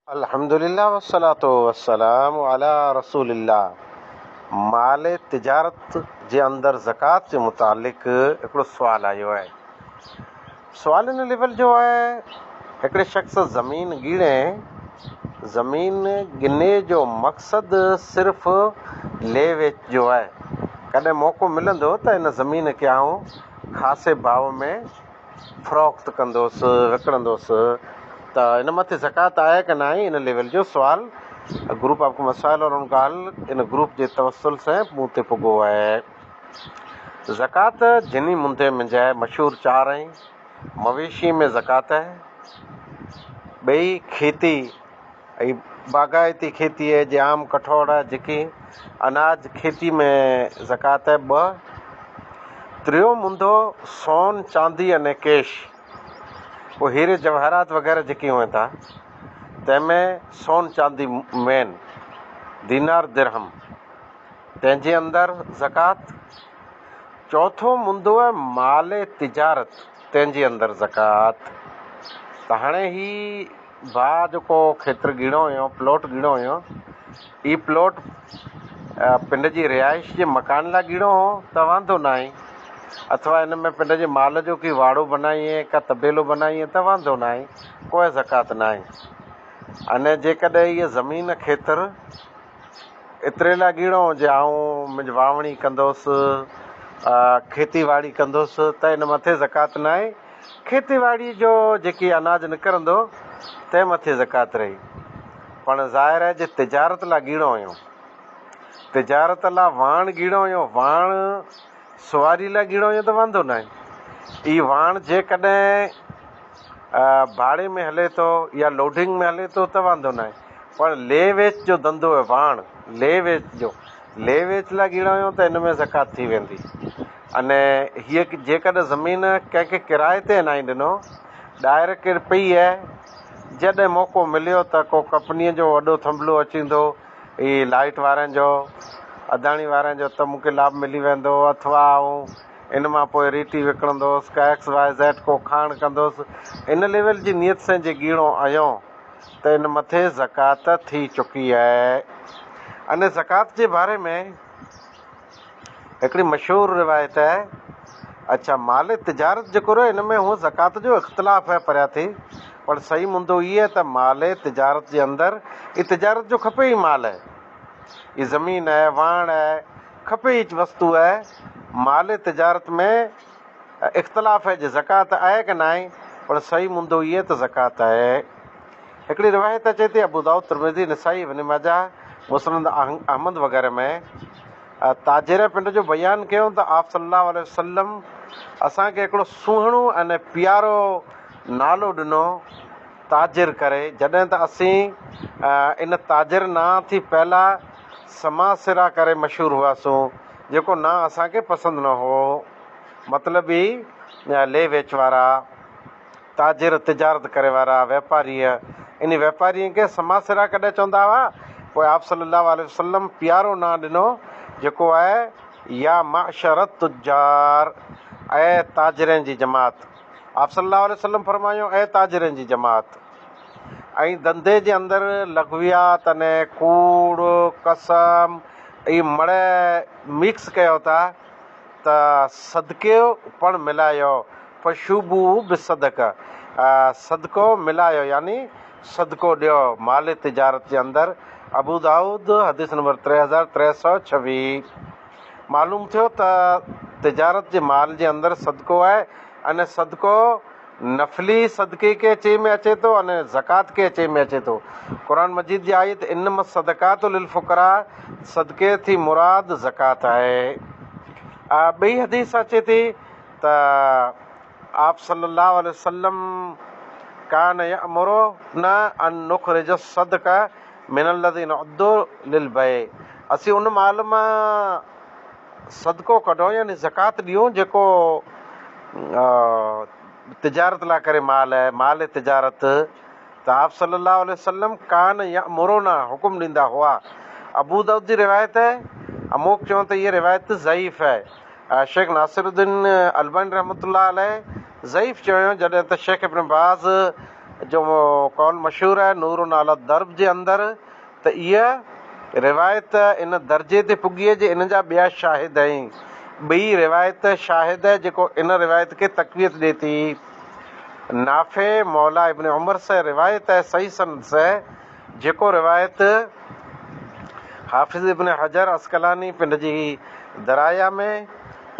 अल्हम्दुलिल्लाह वस्सलातु वस्सलामु अला रसूलिल्लाह। माल तिजारत जे अंदरि ज़कात जे मुतालिक़ हिकिड़ो सुवालु आयो आहे। सुवाल इन लेवल जो आहे, हिकिड़े शख़्स ज़मीन ॻीणे, ज़मीन गिने जो मक़सदु सिर्फ़ु ले वेच जो आहे। कॾहिं मौक़ो मिलंदो त इन ज़मीन खे आऊं ख़ासे भाव में फ़रोख़्त कंदुसि, विकिणंदुसि, त इन मथे ज़कात आहे कि न आहे, इन लेवल जो सुवाल ग्रुप आपको मसाइल और उनका हल इन ग्रुप जे तवसल से मूं ते पुॻो आहे। ज़कात जिनी मुंदे में जाए मशहूर चार आहिनि। मवेशी में ज़कात आहे, ॿई खेती ऐं बागायती खेती आहे, जे आम कठोर आहे, जेकी अनाज खेती में ज़कात आहे ॿ। टियों मुंदो सोन चांदी अने कैश, वो हीरे जवाहरात वग़ैरह जेके हुअनि था, तंहिंमें सोन चांदी मेन, दीनार दिरहम, तंहिंजे अंदरि ज़कात। चौथो मुंदो आहे माल तिजारत, तंहिंजे अंदरि ज़कात। त हाणे ही भाउ जेको खेत्र ॻीणो हुयो, प्लॉट ॻीणो हुयो, ही प्लॉट पिंड जी रिहाइश जे मकान लाइ ॻीणो हो त वांदो न आहे, अथवा इन में पिंड जे माल जो की वाड़ो बनाईए का तबेलो बनाईए त वांदो न आहे, कोई ज़कात न आहे। अने जेकॾहिं इहा ज़मीन खेत्र एतिरे लाइ ॻीणो हुजे, ऐं मुंहिंजी वावणी कंदुसि, खेती बाड़ी कंदुसि, त इन मथे ज़कात न आहे। खेती बाड़ी जो जेकी अनाज निकिरंदो तंहिं मथे ज़कात रही। पण ज़ाहिर आहे जे तिजारत लाइ ॻीणो हुयो, तिजारत लाइ वाण ॻीणो हुयो, वाण सुवारी लाइ ॻीणो हुयो त वांदो न आहे। ई वाण जेकॾहिं भाड़े में हले थो या लोडिंग में हले थो त वांदो न आहे। पर ले वेच जो धंधो आहे, वाण ले वेच जो, ले वेच लाइ ॻीणो हुयो त इन में ज़कात थी वेंदी। अने हीअ जेकॾहिं ज़मीन कंहिंखे किराए ते न ॾिनो, डायरेक्ट पई आहे, जॾहिं मौक़ो मिलियो त को कंपनीअ जो वॾो थंभलो अचींदो, ही लाइट वारनि जो, अदाणी वारनि जो, त मूंखे लाभ मिली वेंदो, अथवा इन मां पोइ रीटी विकिणंदुसि, का एक्स वाई ज़ेड को खाण कंदुसि, इन लेवल जी नियत सां जे ॻीणो आयो त इन मथे ज़कात थी चुकी आहे। अने ज़कात जे बारे में हिकिड़ी मशहूरु रिवायत आहे। अच्छा, माल तिजारत जेको रहे, इन में हूअ ज़कात जो इख़्तिलाफ़ आहे परियां थी, पर सही मुंदो इहे त माल तिजारत जे अंदरि ई तिजारत जो खपे ई माल आहे, ही ज़मीन आहे, वाण आहे, खपे ई वस्तु आहे। माल तिजारत में इख़्तिलाफ़ आहे जे ज़कात आहे कि न आहे, पर सही मुंदो इहे त ज़कात आहे। हिकिड़ी रिवायत अचे थी अबू दाऊद, तिरमिज़ी, नसाई, इब्न माजा, मुस्नद अहमद वग़ैरह में ताजिर पिंड जो बयानु कयो त आप सल्लल्लाहु अलैहि वसल्लम असांखे हिकिड़ो सुहिणो अने प्यारो नालो ॾिनो ताजिर करे, जॾहिं त असीं इन ताजिर नां थी पहिला समासिरा करे मशहूरु हुआसीं, जेको ना असांखे पसंदि न हो। मतिलबु ई ले वेच वारा, ताजिर तिजारत करे वारा वापारीअ, इन वापारीअ खे समासिरा कॾहिं चवंदा हुआ। पोइ आप सल्लल्लाहु अलैहि वसल्लम प्यारो नां ॾिनो जेको आहे या माशरत तुजार, ऐं ताजिरनि जी जमात। आप सल्लल्लाहु अलैहि वसल्लम फरमायो ऐं ताजिरनि जी जमात। ऐं धंधे जे अंदरि लघवियात अने कूड़ कसम इहे मड़ मिक्स कयो था, त सदके पण मिलायो, फशुबू बि सदक, सदको मिलायो यानी सदको ॾियो माल तिजारत जे अंदरि। अबू दाऊद हदीस नंबर 3326। मालूम थियो त तिजारत जे माल जे अंदरि सदको आहे, अने सदको नफ़ली सदके के अचे में अचे थो, अने ज़कात के अचे में अचे थो। क़ुरान मजीद जी आयत इन्नमा सदकातु लिल फुक़रा, सदके थी मुराद ज़कात आहे। ॿई हदीस अचे थी त आप सल्लल्लाहु अलैहि वसल्लम कान यअमुरु न अन नुख़रिज सदका मिनल लज़ीना उद्दु लिल बय, असीं उन माल मां सदको कढूं यानी ज़कात ॾियूं जेको तिजारत लाइ करे माल आहे, माल तिजारत। त आप सल्लल्लाहु अलैहि वसल्लम कान यअमुरु न हुकुम ॾींदा हुआ। अबू दाऊद जी रिवायत आहे, अमूक चवनि त इहा रिवायत ज़ईफ़ आहे। शेख नासिरुद्दीन अलबानी रहमतुल्लाह अलैह ज़ईफ़ चयो, जॾहिं त शेख इब्न बाज़ जो कौल मशहूर है नूरुन अला दर्ब जे अंदर, त इहा रिवायत इन दर्जे ते पुॻी जे इन जा ॿिया शाहिद आहिनि। ॿी रिवायत शाहिद है जेको इन रिवायत खे तक़वियत ॾिए थी। नाफ़े मौला इब्न उमर से रिवायत है सही सनद से, जेको रिवायत हाफ़िज़ इब्न हजर अस्कलानी पिंड जी दराया में,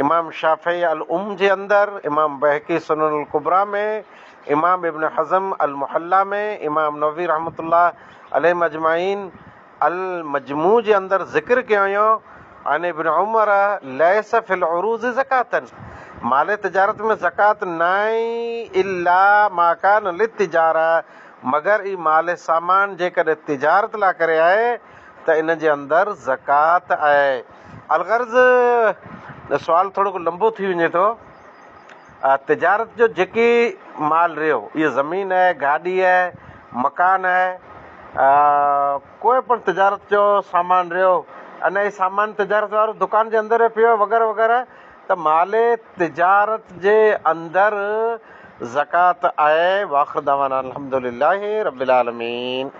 इमाम शाफ़ी अल जे अंदर, इमाम बहकी सुनन अल कुबरा में, इमाम इब्न हज़म अल मुहल्ला में, इमाम नववी रहमतुल्लाह अलैहि अजमाइन अल मजमू जे अंदर ज़िक्र कयो हुयो अन इब्न उमर लैस फिल उरूज़ ज़कातन, माल तिजारत में ज़कात नाई इल्ला माकान लित तिजारा, मगर ई माल सामान जेकॾहिं तिजारत लाइ करे आहे त इन जे अंदरि ज़कात आहे। अलगर्ज़ सुवाल थोरो लंबो थी वञे थो। तिजारत जो जेकी माल रहियो, इहा ज़मीन आहे, गाॾी आहे, मकान आहे, कोई पण तिजारत जो सामान रहियो, अने ही सामान तिजारत वारो दुकान जे अंदरि पियो वग़ैरह वग़ैरह, त माल तिजारत जे अंदरि ज़कात आहे। वाख़िर दावाना अल्हम्दुलिल्लाहि रब्बिल आलमीन।